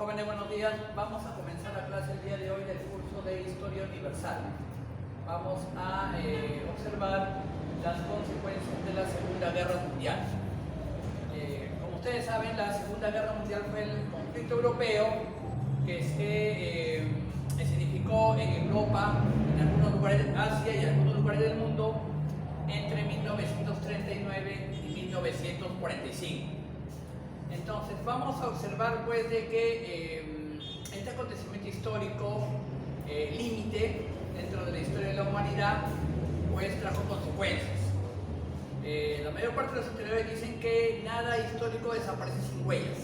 Jóvenes, buenos días. Vamos a comenzar la clase el día de hoy del curso de Historia Universal. Vamos a observar las consecuencias de la Segunda Guerra Mundial. Como ustedes saben, la Segunda Guerra Mundial fue el conflicto europeo que se significó en Europa, en algunos lugares de Asia y en algunos lugares del mundo entre 1939 y 1945. Entonces vamos a observar pues de que este acontecimiento histórico límite dentro de la historia de la humanidad pues trajo consecuencias. La mayor parte de los historiadores dicen que nada histórico desaparece sin huellas.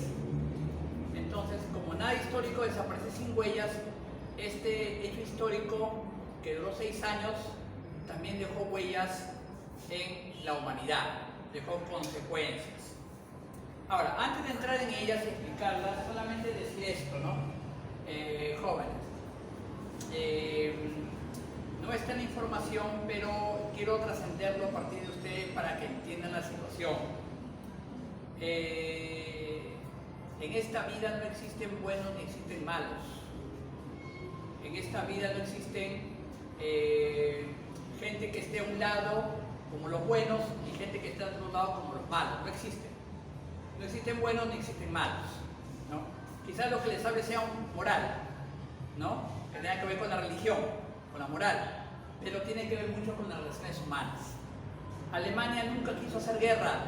Entonces, como nada histórico desaparece sin huellas, este hecho histórico que duró 6 años también dejó huellas en la humanidad, dejó consecuencias. Ahora, antes de entrar en ellas y explicarlas, solamente decir esto, ¿no? Jóvenes, no está en la información, pero quiero trascenderlo a partir de ustedes para que entiendan la situación. En esta vida no existen buenos ni existen malos. En esta vida no existen gente que esté a un lado como los buenos y gente que esté a otro lado como los malos. No existen. No existen buenos ni existen malos, ¿no? Quizás lo que les hable sea un moral, ¿no? Que tenga que ver con la religión, con la moral, pero tiene que ver mucho con las relaciones humanas. Alemania nunca quiso hacer guerra,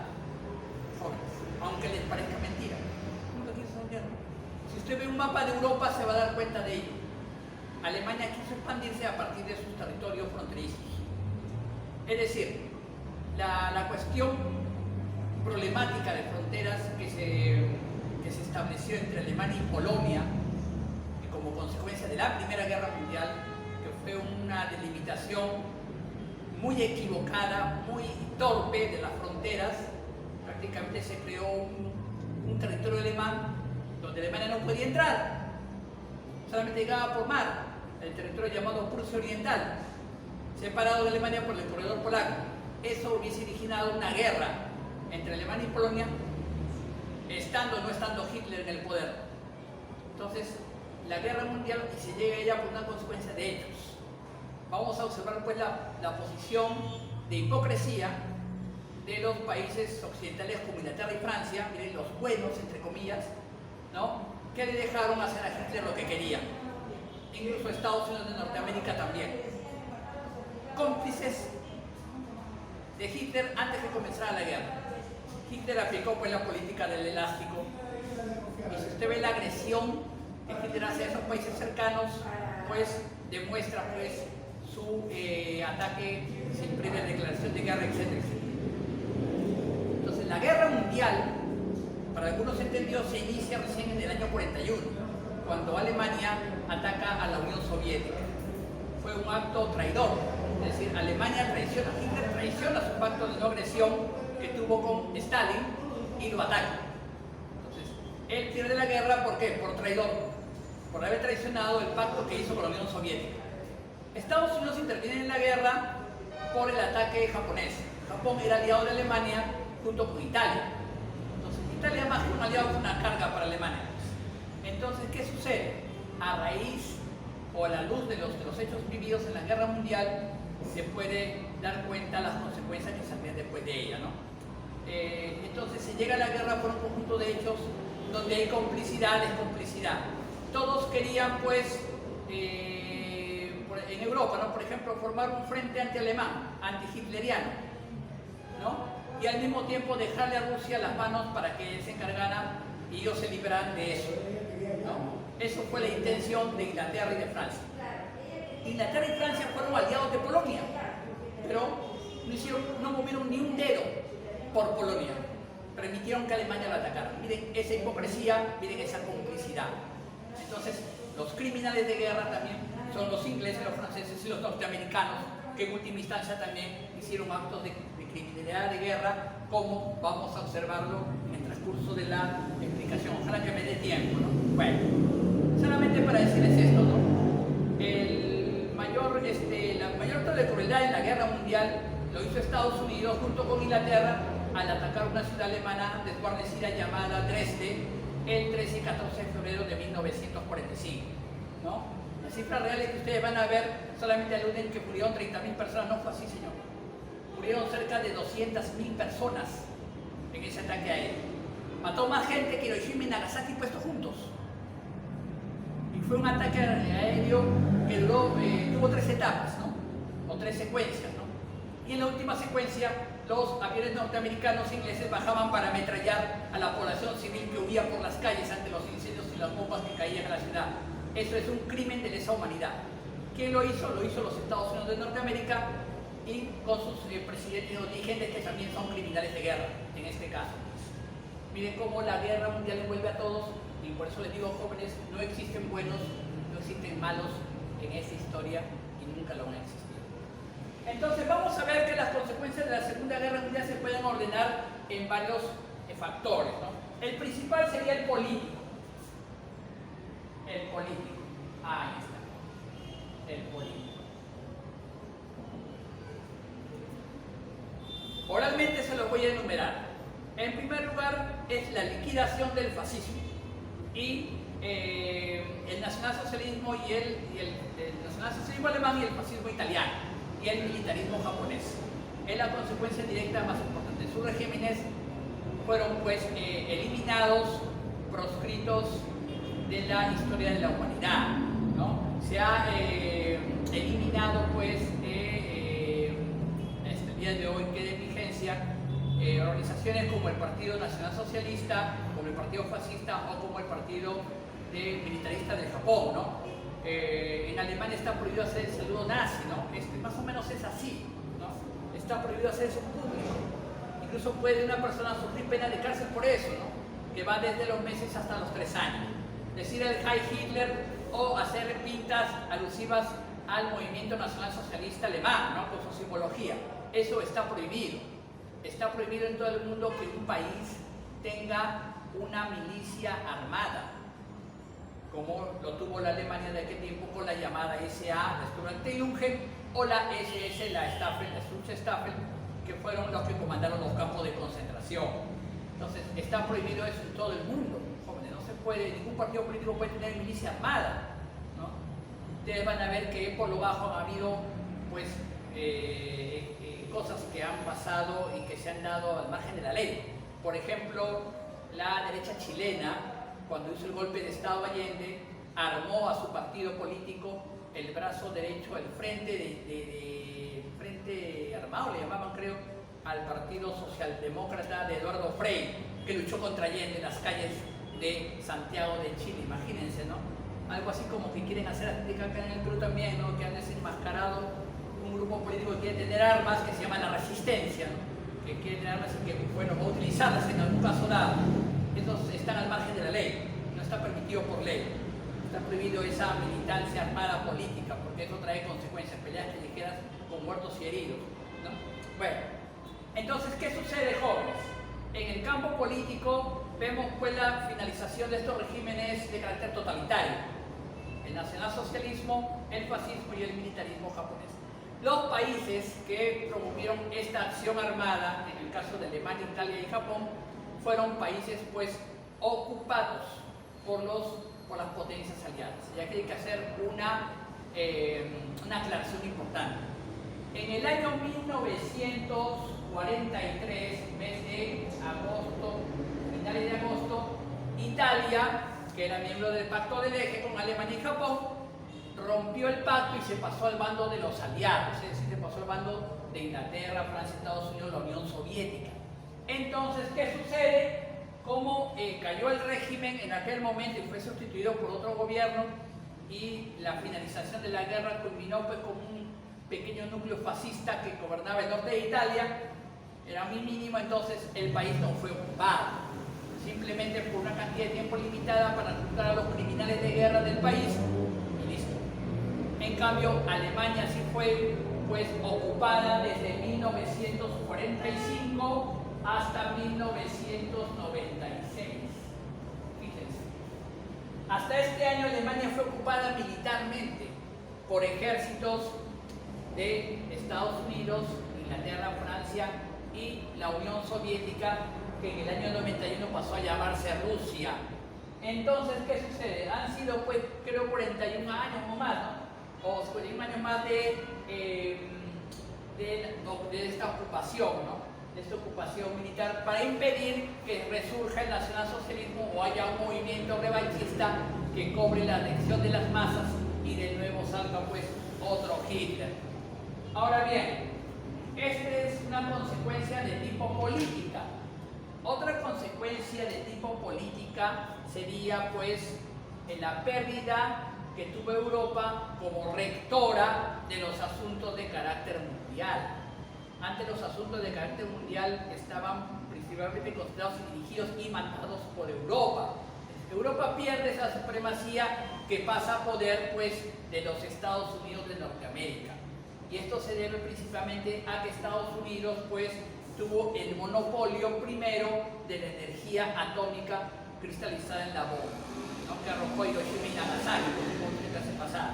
jóvenes, aunque les parezca mentira. Nunca quiso hacer guerra. Si usted ve un mapa de Europa se va a dar cuenta de ello. Alemania quiso expandirse a partir de sus territorios fronterizos. Es decir, la cuestión problemática de fronteras que se estableció entre Alemania y Polonia como consecuencia de la Primera Guerra Mundial, que fue una delimitación muy equivocada, muy torpe de las fronteras. Prácticamente se creó un territorio alemán donde Alemania no podía entrar, solamente llegaba por mar, el territorio llamado Prusia Oriental, separado de Alemania por el corredor polaco. Eso hubiese originado una guerra entre Alemania y Polonia, estando o no estando Hitler en el poder. Entonces, la guerra mundial, y se llega a ella por una consecuencia de hechos. Vamos a observar pues la posición de hipocresía de los países occidentales como Inglaterra y Francia, miren, los buenos, entre comillas, ¿no? Que le dejaron hacer a Hitler lo que quería. Incluso Estados Unidos de Norteamérica también. Cómplices de Hitler antes de que comenzara la guerra. Hitler aplicó pues la política del elástico, y si usted ve la agresión que Hitler hace a esos países cercanos, pues demuestra pues su ataque sin previa declaración de guerra, etc. Entonces la guerra mundial, para algunos entendidos, se inicia recién en el año 41, cuando Alemania ataca a la Unión Soviética. Fue un acto traidor, es decir, Alemania traiciona, Hitler traiciona su pacto de no agresión que tuvo con Stalin y lo ataca. Entonces, él pierde la guerra, ¿por qué? Por traidor, por haber traicionado el pacto que hizo con la Unión Soviética. Estados Unidos interviene en la guerra por el ataque japonés. Japón era aliado de Alemania junto con Italia. Entonces, Italia más que un aliado fue una carga para Alemania. Entonces, ¿qué sucede? A raíz o a la luz de los hechos vividos en la guerra mundial, se puede dar cuenta de las consecuencias que saldrían después de ella, ¿no? Entonces se llega a la guerra por un conjunto de hechos donde hay complicidad, descomplicidad. Todos querían, pues, en Europa, ¿no? Por ejemplo, formar un frente anti-alemán, anti-hitleriano, ¿no? Y al mismo tiempo dejarle a Rusia las manos para que él se encargara y ellos se liberaran de eso, ¿no? Eso fue la intención de Inglaterra y de Francia. Inglaterra y Francia fueron aliados de Polonia, pero no movieron ni un dedo por Polonia, permitieron que Alemania la atacara. Miren esa hipocresía, miren esa complicidad. Entonces, los criminales de guerra también son los ingleses, los franceses y los norteamericanos, que en última instancia también hicieron actos de criminalidad de guerra, como vamos a observarlo en el transcurso de la explicación. Ojalá que me dé tiempo, ¿no? Bueno, solamente para decirles esto, ¿no? La mayor acto de crueldad en la guerra mundial lo hizo Estados Unidos junto con Inglaterra al atacar una ciudad alemana desguarnecida llamada Dresde el 13 y 14 de febrero de 1940. 1945, ¿no? Las cifras reales que ustedes van a ver solamente aluden que murieron 30.000 personas, no fue así, señor. Murieron cerca de 200.000 personas en ese ataque aéreo. Mató más gente que Hiroshima y Nagasaki puestos juntos. Y fue un ataque aéreo que tuvo 3 etapas, ¿no? O 3 secuencias, ¿no? Y en la última secuencia, los aviones norteamericanos e ingleses bajaban para ametrallar a la población civil que huía por las calles ante los incendios y las bombas que caían en la ciudad. Eso es un crimen de lesa humanidad. ¿Quién lo hizo? Lo hizo los Estados Unidos de Norteamérica y con sus presidentes y dirigentes que también son criminales de guerra, en este caso. Miren cómo la guerra mundial envuelve a todos y por eso les digo, jóvenes, no existen buenos, no existen malos en esta historia y nunca lo van a existir. Entonces vamos a ver que las consecuencias de la Segunda Guerra Mundial se pueden ordenar en varios factores, ¿no? El principal sería el político. El político. Ahí está. El político. Oralmente se los voy a enumerar. En primer lugar es la liquidación del fascismo y el nacionalsocialismo y el nacionalsocialismo alemán y el fascismo italiano y el militarismo japonés. Es la consecuencia directa más importante. Sus regímenes fueron pues eliminados, proscritos de la historia de la humanidad, ¿no? Se ha eliminado pues hasta el día de hoy queda en vigencia organizaciones como el Partido Nacional Socialista, como el Partido Fascista o como el Partido Militarista del Japón, ¿no? En Alemania está prohibido hacer el saludo nazi, ¿no? Más o menos es así, ¿no? Está prohibido hacer eso público. Incluso puede una persona sufrir pena de cárcel por eso, ¿no? Que va desde los meses hasta los 3 años. Decir el Heil Hitler o hacer pintas alusivas al movimiento nacional socialista alemán, ¿no? Con su simbología. Eso está prohibido. Está prohibido en todo el mundo que un país tenga una milicia armada, como lo tuvo la Alemania de aquel tiempo con la llamada SA, la Sturmabteilungen, o la SS, la Sturmstaffel, que fueron los que comandaron los campos de concentración. Entonces, está prohibido eso en todo el mundo, jóvenes. No se puede, ningún partido político puede tener milicia armada, ¿no? Ustedes van a ver que por lo bajo ha habido, pues, cosas que han pasado y que se han dado al margen de la ley. Por ejemplo, la derecha chilena, cuando hizo el golpe de Estado Allende, armó a su partido político el brazo derecho, el frente armado, le llamaban creo, al Partido Socialdemócrata de Eduardo Frei, que luchó contra Allende en las calles de Santiago de Chile, imagínense, ¿no? Algo así como que quieren hacer acá en el Perú también, ¿no? Que han desenmascarado un grupo político que quiere tener armas, que se llama la Resistencia, ¿no? Que quiere tener armas y que, bueno, va a utilizarlas en algún caso dado. Estos están al margen de la ley, no está permitido por ley. Está prohibido esa militancia armada política, porque eso trae consecuencias, peleas callejeras con muertos y heridos, ¿no? Bueno, entonces, ¿qué sucede, jóvenes? En el campo político vemos pues la finalización de estos regímenes de carácter totalitario. El nacionalsocialismo, el fascismo y el militarismo japonés. Los países que promovieron esta acción armada, en el caso de Alemania, Italia y Japón, fueron países pues ocupados por las potencias aliadas. Y aquí hay que hacer una aclaración importante. En el año 1943, mes de agosto, finales de agosto, Italia, que era miembro del Pacto del Eje con Alemania y Japón, rompió el pacto y se pasó al bando de los aliados, es decir, se pasó al bando de Inglaterra, Francia, Estados Unidos, la Unión Soviética. Entonces, ¿qué sucede? Como cayó el régimen en aquel momento y fue sustituido por otro gobierno y la finalización de la guerra culminó pues con un pequeño núcleo fascista que gobernaba el norte de Italia, era muy mínimo, entonces el país no fue ocupado, simplemente por una cantidad de tiempo limitada para reclutar a los criminales de guerra del país y listo. En cambio, Alemania sí fue pues ocupada desde 1945 hasta 1996. Fíjense. Hasta este año Alemania fue ocupada militarmente por ejércitos de Estados Unidos, Inglaterra, Francia y la Unión Soviética, que en el año 91 pasó a llamarse Rusia. Entonces, ¿qué sucede? Han sido, pues, creo 41 años o más, ¿no? O 41 años más de esta ocupación, ¿no? De esta ocupación militar para impedir que resurja el nacionalsocialismo o haya un movimiento revanchista que cobre la atención de las masas y de nuevo salga, pues, otro Hitler. Ahora bien, esta es una consecuencia de tipo política. Otra consecuencia de tipo política sería, pues, en la pérdida que tuvo Europa como rectora de los asuntos de carácter mundial. Antes los asuntos de carácter mundial estaban principalmente controlados y dirigidos y mandados por Europa. Europa pierde esa supremacía que pasa a poder, pues, de los Estados Unidos de Norteamérica. Y esto se debe principalmente a que Estados Unidos, pues, tuvo el monopolio primero de la energía atómica cristalizada en la bomba, ¿no? Que arrojó Hiroshima y Nagasaki en la clase pasada.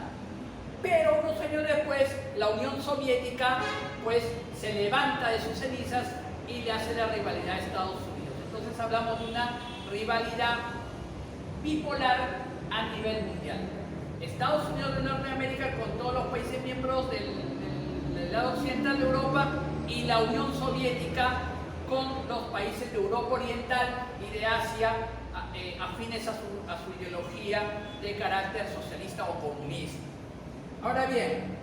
Pero unos años después, la Unión Soviética, pues, se levanta de sus cenizas y le hace la rivalidad a Estados Unidos. Entonces hablamos de una rivalidad bipolar a nivel mundial. Estados Unidos de Norteamérica con todos los países miembros del lado occidental de Europa y la Unión Soviética con los países de Europa Oriental y de Asia afines a su ideología de carácter socialista o comunista. Ahora bien,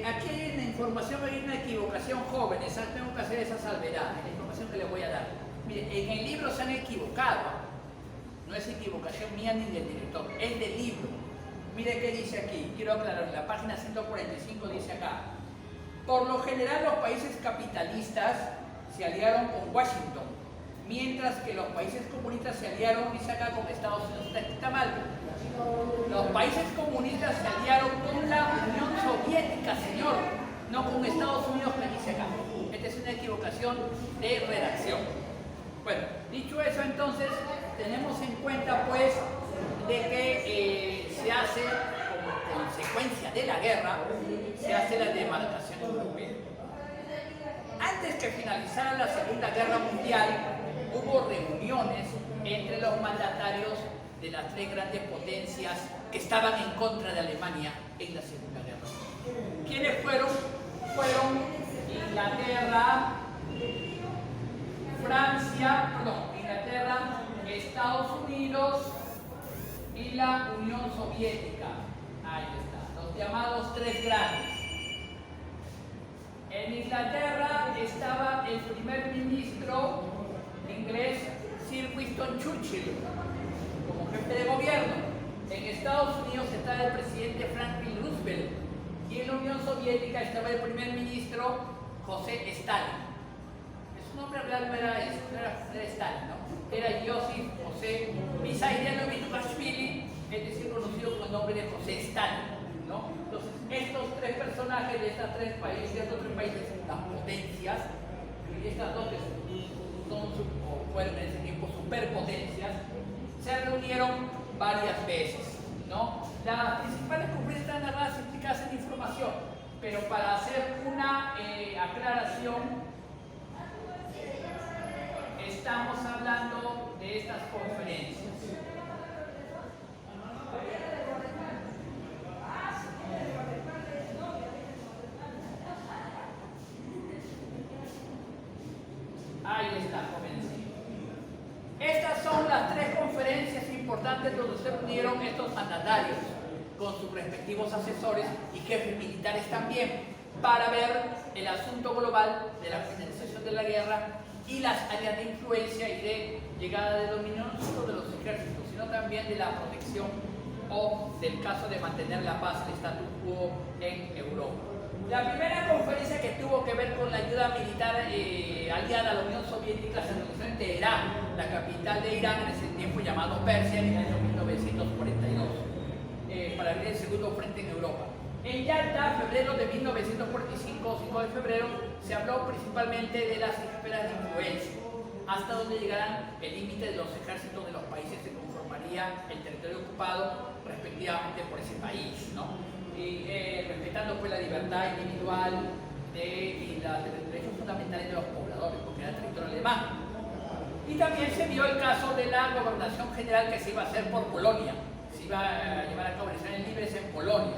aquí en la información hay una equivocación, jóvenes, tengo que hacer esa salvedad en la información que les voy a dar. Miren, en el libro se han equivocado, no es equivocación mía ni del director, es del libro. Mire qué dice aquí, quiero aclarar, la página 145 dice acá: por lo general los países capitalistas se aliaron con Washington, mientras que los países comunistas se aliaron, dice acá, con Estados Unidos. Está mal. Los países comunistas se aliaron con la Unión Soviética, señor, no con Estados Unidos, que dice acá. Esta es una equivocación de redacción. Bueno, dicho eso, entonces, tenemos en cuenta, pues, de que se hace, como consecuencia de la guerra, se hace la demarcación europea. Antes que finalizara la Segunda Guerra Mundial, hubo reuniones entre los mandatarios de las tres grandes potencias que estaban en contra de Alemania en la Segunda Guerra. ¿Quiénes fueron? Fueron Inglaterra, Estados Unidos y la Unión Soviética. Ahí está, los llamados tres grandes. En Inglaterra estaba el primer ministro inglés Sir Winston Churchill como jefe de gobierno. En Estados Unidos estaba el presidente Franklin Roosevelt y en la Unión Soviética estaba el primer ministro José Stalin. Su nombre real no era eso, era Stalin, ¿no? Era Joseph José Vissarionovich Saakashvili, es decir, conocido con el nombre de José Stalin, ¿no? Entonces, estos tres personajes de estos tres países, las potencias, y estas dos que fueron en ese tiempo superpotencias, se reunieron varias veces, ¿no? Las principales conferencias están narradas y explicadas en información, pero para hacer una aclaración, estamos hablando de estas conferencias. Ahí está, convencido. Estas son las tres conferencias importantes donde se reunieron estos mandatarios con sus respectivos asesores y jefes militares también para ver el asunto global de la finalización de la guerra y las áreas de influencia y de llegada de dominio no solo de los ejércitos, sino también de la protección o del caso de mantener la paz, el status quo en Europa. La primera conferencia que tuvo que ver con la ayuda militar aliada a la Unión Soviética se realizó en Teherán, la capital de Irán, en ese tiempo llamado Persia, en el año 1942, para abrir el segundo frente en Europa. En Yalta, febrero de 1945, 5 de febrero, se habló principalmente de las esferas de influencia, hasta donde llegarán el límite de los ejércitos de los países que conformaría el territorio ocupado respectivamente por ese país, ¿no? Y respetando pues la libertad individual y los derechos fundamentales de los pobladores, porque era el territorio alemán. Y también se dio el caso de la gobernación general que se iba a hacer por Polonia. Se iba a llevar a cabo elecciones libres en Polonia.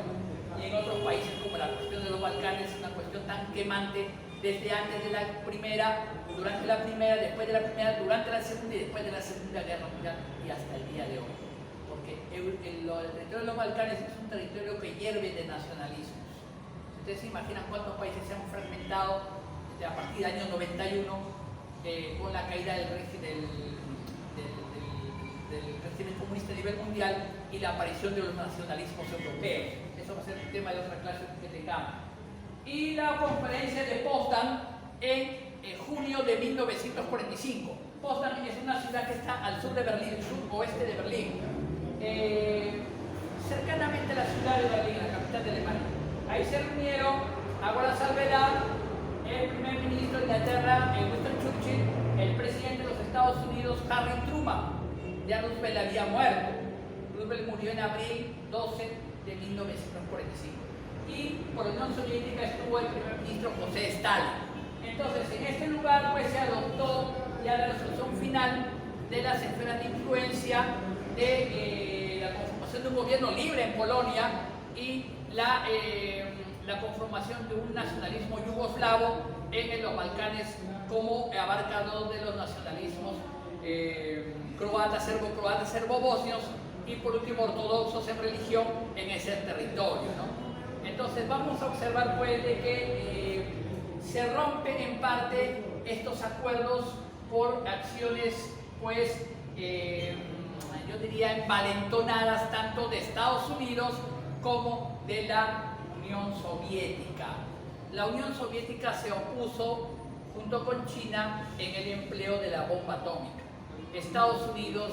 Y en otros países, como la cuestión de los Balcanes, es una cuestión tan quemante desde antes de la primera, durante la primera, después de la primera, durante la segunda y después de la Segunda Guerra Mundial y hasta el día de hoy. Porque el territorio de los Balcanes es un territorio que hierve de nacionalismos. Ustedes se imaginan cuántos países se han fragmentado desde a partir del año 91 con la caída del régimen comunista a nivel mundial y la aparición de los nacionalismos europeos. Eso va a ser un tema de otra clase que tengamos. Y la conferencia de Potsdam en junio de 1945. Potsdam es una ciudad que está al sur de Berlín, suroeste de Berlín, cercanamente a la ciudad de Berlín, la capital de Alemania. Ahí se reunieron, hago la salvedad, el primer ministro de Inglaterra, Winston Churchill, el presidente de los Estados Unidos, Harry Truman. Ya Roosevelt había muerto. Roosevelt murió en abril 12 de 1945. Y por la Unión Soviética estuvo el primer ministro José Stalin. Entonces, en este lugar pues, se adoptó ya la resolución final de las esferas de influencia de la conformación de un gobierno libre en Polonia y la conformación de un nacionalismo yugoslavo en los Balcanes como abarcador de los nacionalismos croatas, serbo-croatas, serbo-bosnios y por último ortodoxos en religión en ese territorio, ¿no? Entonces vamos a observar pues de que se rompen en parte estos acuerdos por acciones pues yo diría envalentonadas tanto de Estados Unidos como de la Unión Soviética. La Unión Soviética se opuso junto con China en el empleo de la bomba atómica. Estados Unidos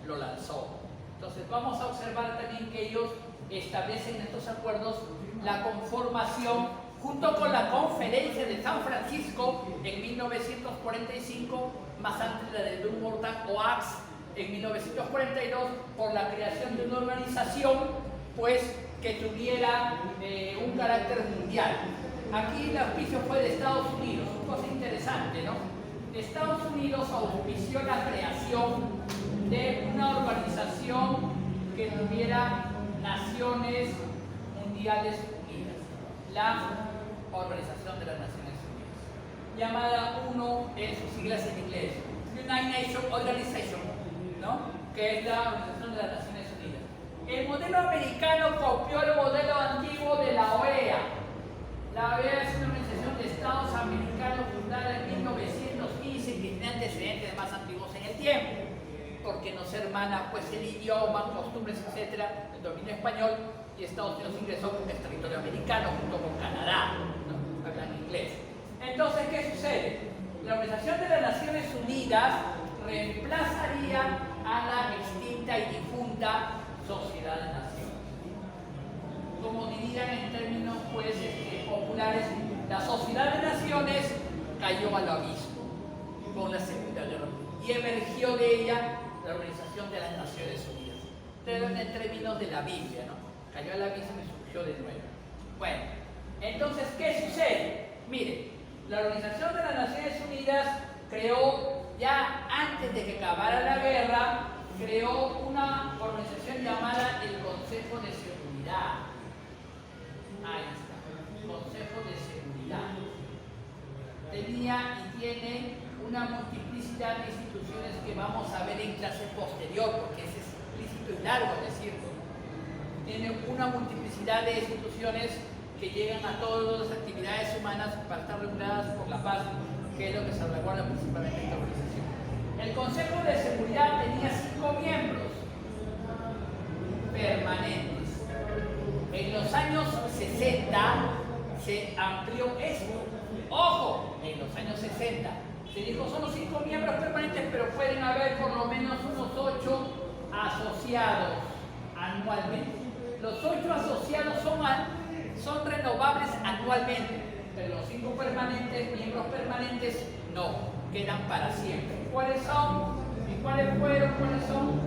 lo lanzó. Entonces vamos a observar también que ellos establecen en estos acuerdos la conformación junto con la Conferencia de San Francisco en 1945, más antes la de Dunmortan-Oaks en 1942, por la creación de una organización pues que tuviera un carácter mundial. Aquí el auspicio fue de Estados Unidos, una cosa interesante, ¿no? Estados Unidos auspició la creación de una organización que tuviera Naciones Mundiales Unidas, la Organización de las Naciones Unidas, llamada UNO en sus siglas en inglés, United Nations Organization, ¿no? Que es la Organización de las Naciones Unidas. El modelo americano copió el modelo antiguo de la OEA. La OEA es una organización de estados americanos fundada en 1915 que tiene antecedentes más antiguos en el tiempo, porque nos hermana pues el idioma, costumbres, etcétera, el dominio español, y Estados Unidos ingresó porque es territorio americano junto con Canadá, ¿no? Hablan inglés. Entonces, ¿qué sucede? La Organización de las Naciones Unidas reemplazaría a la extinta y difunta Sociedad de Naciones. Como dirían en términos pues, populares, la Sociedad de Naciones cayó al abismo con la Segunda Guerra Mundial y emergió de ella la Organización de las Naciones Unidas. Pero en términos de la Biblia, ¿no? Cayó al abismo y surgió de nuevo. Bueno, entonces, ¿qué sucede? Mire, la Organización de las Naciones Unidas creó, ya antes de que acabara la guerra, creó una organización llamada el Consejo de Seguridad. Ahí está, Consejo de Seguridad. Tenía y tiene una multiplicidad de instituciones que vamos a ver en clase posterior, porque es explícito y largo decirlo. Tiene una multiplicidad de instituciones que llegan a todas las actividades humanas para estar reguladas por la paz, que es lo que salvaguarda principalmente esta organización. El Consejo de Seguridad tenía 5 miembros permanentes. En los años 60 se amplió esto. ¡Ojo! En los años 60 se dijo solo 5 miembros permanentes, pero pueden haber por lo menos unos 8 asociados anualmente. Los 8 asociados son renovables anualmente, pero los 5 permanentes, miembros permanentes, no, quedan para siempre. ¿Cuáles son? ¿Y cuáles fueron? ¿Cuáles son?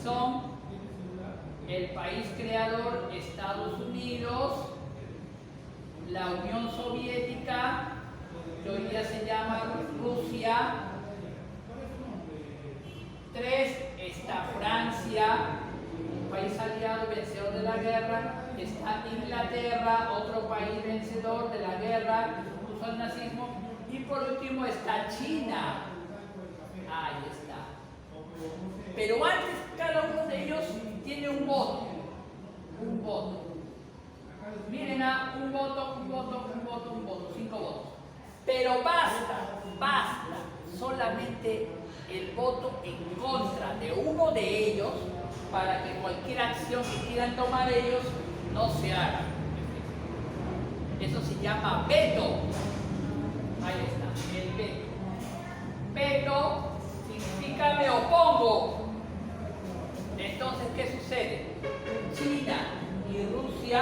Son el país creador, Estados Unidos, la Unión Soviética, que hoy día se llama Rusia, 3 está Francia, un país aliado vencedor de la guerra. Está Inglaterra, otro país vencedor de la guerra, que se opuso al nazismo. Y por último está China. Ahí está. Pero antes cada uno de ellos tiene un voto. Un voto. Miren, un voto, 5 votos. Pero basta solamente el voto en contra de uno de ellos para que cualquier acción que quieran tomar ellos no se haga. Eso se llama veto. Ahí está, el veto. Veto significa me opongo. Entonces, ¿qué sucede? China y Rusia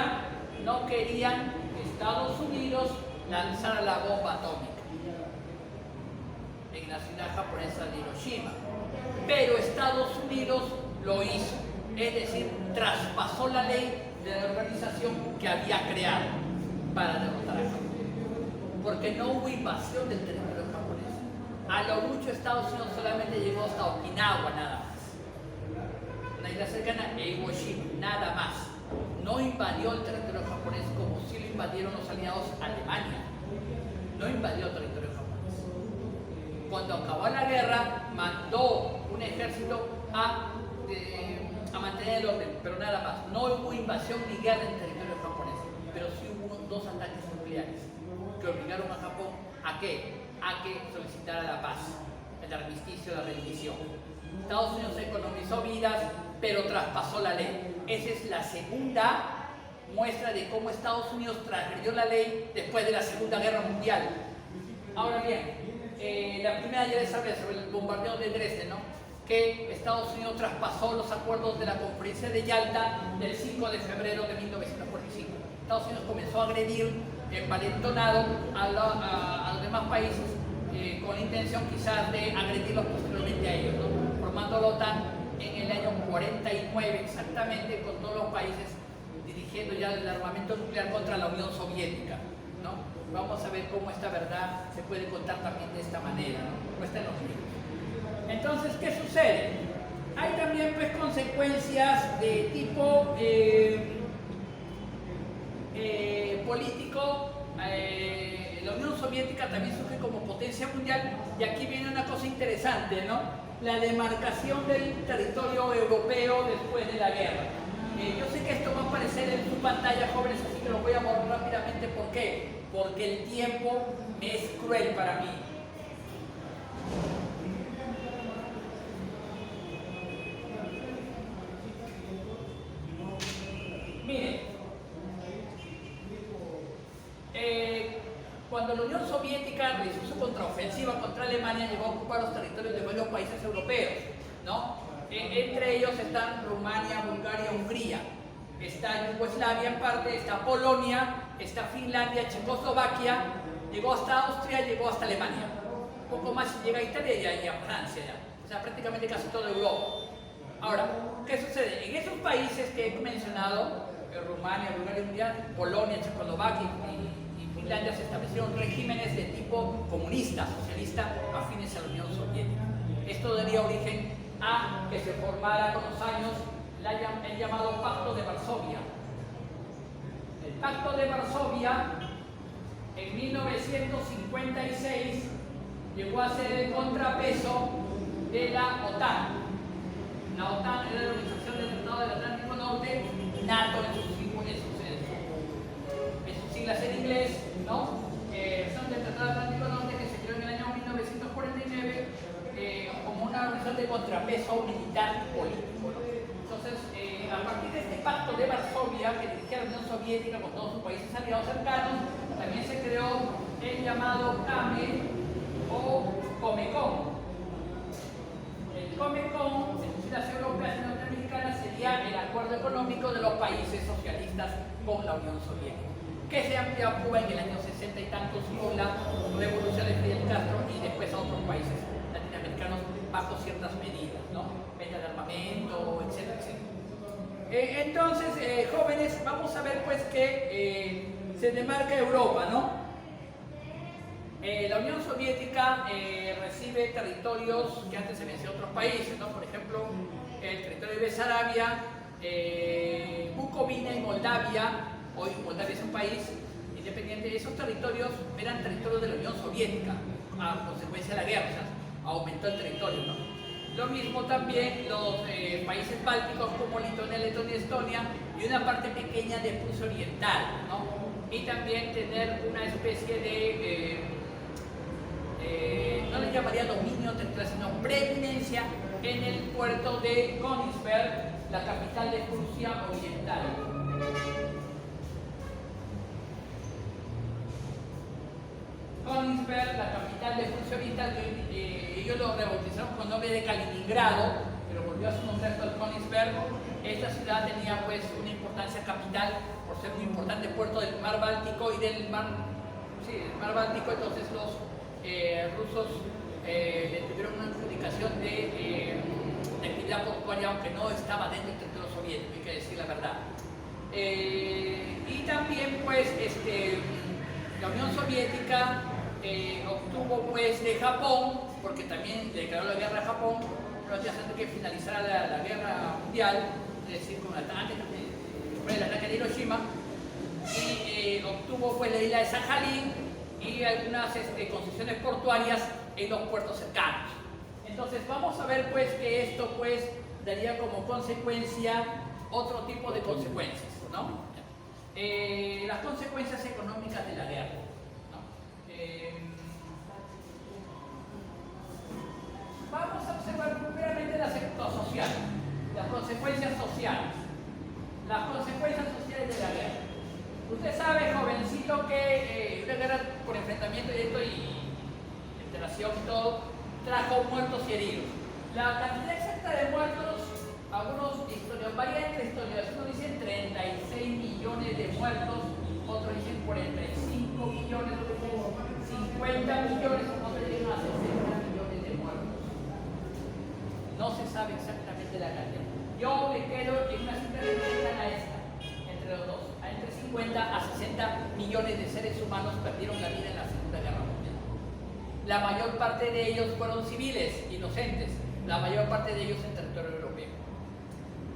no querían que Estados Unidos lanzara la bomba atómica en la ciudad japonesa de Hiroshima. Pero Estados Unidos lo hizo, es decir, traspasó la ley de la organización que había creado para derrotar a Japón. Porque no hubo invasión del territorio japonés. A lo mucho Estados Unidos solamente llegó hasta Okinawa nada más. Una isla cercana a Iwo Jima, nada más. No invadió el territorio japonés como si lo invadieron los aliados Alemania. No invadió el territorio japonés. Cuando acabó la guerra, mandó un ejército a mantener el orden, pero nada más. No hubo invasión ni guerra en el territorio japonés, pero sí hubo 2 ataques nucleares que obligaron a Japón ¿a qué? A que solicitara la paz, el armisticio, la rendición. Estados Unidos economizó vidas, pero traspasó la ley. Esa es la segunda muestra de cómo Estados Unidos transgredió la ley después de la Segunda Guerra Mundial. Ahora bien, la primera ya les hablé sobre el bombardeo de Dresde, ¿no? Que Estados Unidos traspasó los acuerdos de la conferencia de Yalta del 5 de febrero de 1945. Estados Unidos comenzó a agredir envalentonado a los demás países con la intención quizás de agredirlos posteriormente a ellos, ¿no? Formando la OTAN en el año 49 exactamente, con todos los países dirigiendo ya el armamento nuclear contra la Unión Soviética, ¿no? Vamos a ver cómo esta verdad se puede contar también de esta manera, ¿no? Como está en los libros. Entonces, ¿qué sucede? Hay también pues consecuencias de tipo político. La Unión Soviética también surge como potencia mundial y aquí viene una cosa interesante, ¿no? La demarcación del territorio europeo después de la guerra. Yo sé que esto va a aparecer en su pantalla, jóvenes, así que lo voy a borrar rápidamente. ¿Por qué? Porque el tiempo me es cruel para mí. Miren, cuando la Unión Soviética realizó su contraofensiva contra Alemania, llegó a ocupar los territorios de varios países europeos, ¿no? Entre ellos están Rumania, Bulgaria, Hungría, está Yugoslavia en parte, está Polonia, está Finlandia, Checoslovaquia, llegó hasta Austria, llegó hasta Alemania. Un poco más llega a Italia y a Francia ya. O sea, prácticamente casi toda Europa. Ahora, ¿qué sucede? En esos países que he mencionado, Rumania, Bulgaria, Hungría, Polonia, Checoslovaquia y Finlandia, se establecieron regímenes de tipo comunista, socialista, afines a la Unión Soviética. Esto daría origen a que se formara con los años el llamado Pacto de Varsovia. El Pacto de Varsovia, en 1956, llegó a ser el contrapeso de la OTAN. La OTAN era la Organización del Tratado del Atlántico Norte, NATO en sus siglas en inglés, ¿no? Son del Tratado del Atlántico Norte, que se creó en el año 1949 como una organización de contrapeso militar y político, ¿no? Entonces, a partir de este Pacto de Varsovia, que dirigía la Unión Soviética con todos sus países aliados cercanos, también se creó el llamado CAME o Comecon. El Comecon, en las europeas y norteamericanas, sería el acuerdo económico de los países socialistas con la Unión Soviética, que se amplió a Cuba en el año 60 y tantos con la revolución de Fidel Castro y después a otros países latinoamericanos bajo ciertas medidas, ¿no? Venta de armamento, etcétera, etcétera. Entonces, jóvenes, vamos a ver pues que se demarca Europa, ¿no? La Unión Soviética recibe territorios que antes se mencionó otros países, ¿no? Por ejemplo, el territorio de Besarabia, Bucovina y Moldavia. Hoy Moldavia es un país independiente. Esos territorios eran territorios de la Unión Soviética a consecuencia de la guerra, o sea, aumentó el territorio, ¿no? Lo mismo también los países bálticos como Lituania, Letonia, Estonia y una parte pequeña de Prusia Oriental, ¿no? Y también tener una especie de, no le llamaría dominio territorial, sino preeminencia en el puerto de Königsberg, la capital de Prusia Oriental. Königsberg, la capital de Prusia Oriental, que ellos lo rebautizaron con nombre de Kaliningrado, pero volvió a su nombre actual Königsberg. Esta ciudad tenía pues una importancia capital por ser un importante puerto del mar Báltico y del mar, sí, del mar Báltico. Entonces los rusos le tuvieron una adjudicación de actividad portuaria, aunque no estaba dentro del territorio soviético, hay que decir la verdad. Y también pues la Unión Soviética obtuvo pues de Japón, porque también le declaró la guerra a Japón, pero antes de que finalizara la guerra mundial, es decir, con el ataque, fue el ataque de Hiroshima, y obtuvo pues la isla de Sajalín y algunas concesiones portuarias en los puertos cercanos. Entonces vamos a ver pues que esto pues daría como consecuencia otro tipo de consecuencias, ¿no? Las consecuencias económicas de la guerra, ¿no? Vamos a observar primeramente el aspecto social, las consecuencias sociales. Las consecuencias sociales de la guerra. Usted sabe, jovencito, que una guerra por enfrentamiento directo y interacción y todo, trajo muertos y heridos. La cantidad exacta de muertos, algunos historiadores, varía entre historiadores, unos dicen 36 millones de muertos, otros dicen 45 millones, otros dicen 50 millones, otros dicen a 60 millones de muertos. No se sabe exactamente la cantidad. Yo me quedo en una cifra que cercana a esta, entre los dos. Entre 50 a 60 millones de seres humanos perdieron la vida en la Segunda Guerra Mundial. La mayor parte de ellos fueron civiles, inocentes, la mayor parte de ellos en territorio europeo.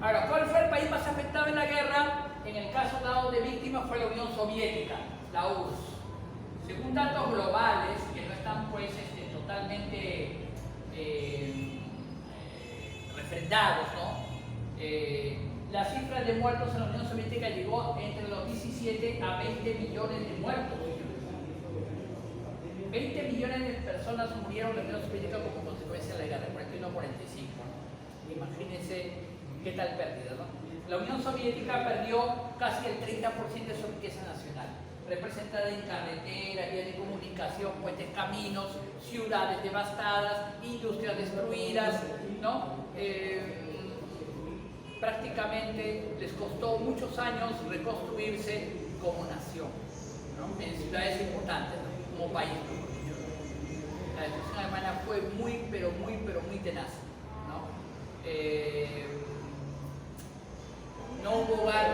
Ahora, ¿cuál fue el país más afectado en la guerra? En el caso dado de víctimas fue la Unión Soviética, la URSS. Según datos globales, que no están pues totalmente refrendados, ¿no? La cifra de muertos en la Unión Soviética llegó entre los 17 a 20 millones de muertos. 20 millones de personas murieron en la Unión Soviética como consecuencia de la guerra, 41 a 45. ¿No? Imagínense qué tal pérdida, ¿no? La Unión Soviética perdió casi el 30% de su riqueza nacional, representada en carreteras, vías de comunicación, puentes, caminos, ciudades devastadas, industrias destruidas, ¿no? Prácticamente les costó muchos años reconstruirse como nación, ¿no? En ciudades importantes, ¿no? Como país. La destrucción alemana fue muy, pero muy tenaz, ¿no? No hubo hogar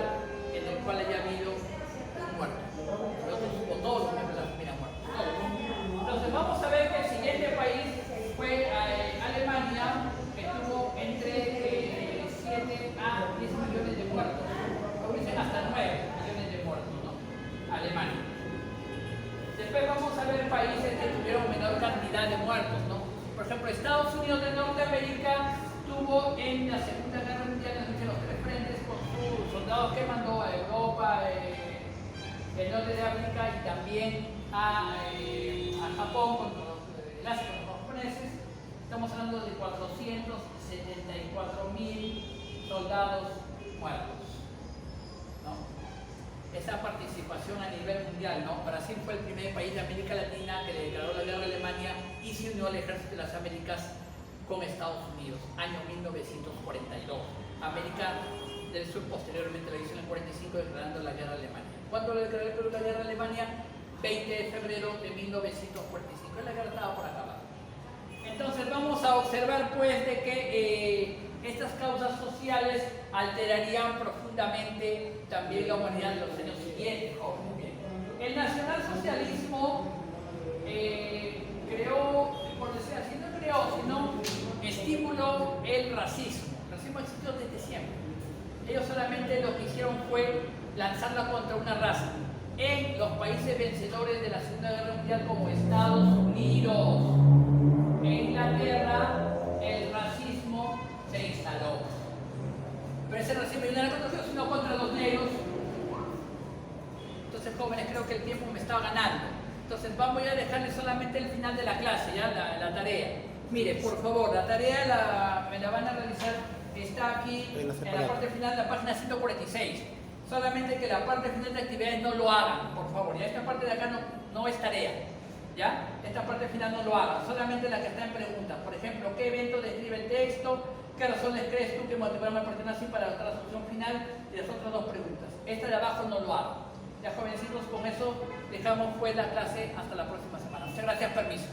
en el cual haya habido un muerto. Todos los miembros de la familia muertos. Todos. Entonces vamos a ver que el siguiente país fue Alemania, que tuvo entre 7 a 10 millones de muertos, o dicen hasta 9 millones de muertos, ¿no? Alemania. Después vamos a ver países que tuvieron menor cantidad de muertos, ¿no? Por ejemplo, Estados Unidos de Norteamérica tuvo en la Segunda Guerra Mundial, en los tres frentes, con sus soldados que mandó a Europa, el norte de África y también a Japón contra el Asia contra los japoneses. Estamos hablando de 474.000 soldados muertos, ¿no? Esa participación a nivel mundial, ¿no? Brasil fue el primer país de América Latina que le declaró la guerra a Alemania y se unió al ejército de las Américas con Estados Unidos, año 1942. América del Sur posteriormente lo hizo en el 45 declarando la guerra a Alemania. ¿Cuándo le declaró la guerra a Alemania? 20 de febrero de 1945. La guerra estaba por acabar. Entonces vamos a observar pues de que estas causas sociales alterarían profundamente también la humanidad de los años siguientes. El nacionalsocialismo creó, por decir así, no creó, sino estimuló el racismo. El racismo existió desde siempre. Ellos solamente lo que hicieron fue lanzarla contra una raza. En los países vencedores de la Segunda Guerra Mundial como Estados Unidos, en Inglaterra, el racismo se instaló. Pero ese racismo no era contra los negros, sino contra los negros. Entonces, jóvenes, creo que el tiempo me estaba ganando. Entonces, vamos a dejarles solamente el final de la clase, ya la tarea. Mire, por favor, la tarea me la van a realizar, está aquí en la parte final de la página 146. Solamente que la parte final de actividades no lo hagan, por favor. Ya esta parte de acá no es tarea. ¿Ya? Esta parte final no lo hagan, solamente la que está en preguntas. Por ejemplo, ¿qué evento describe el texto? ¿Qué razones crees tú que motivaron al partido así para la resolución final? Y las otras dos preguntas. Esta de abajo no lo hagan. Ya, jovencitos, con eso dejamos pues la clase hasta la próxima semana. Muchas gracias, permiso.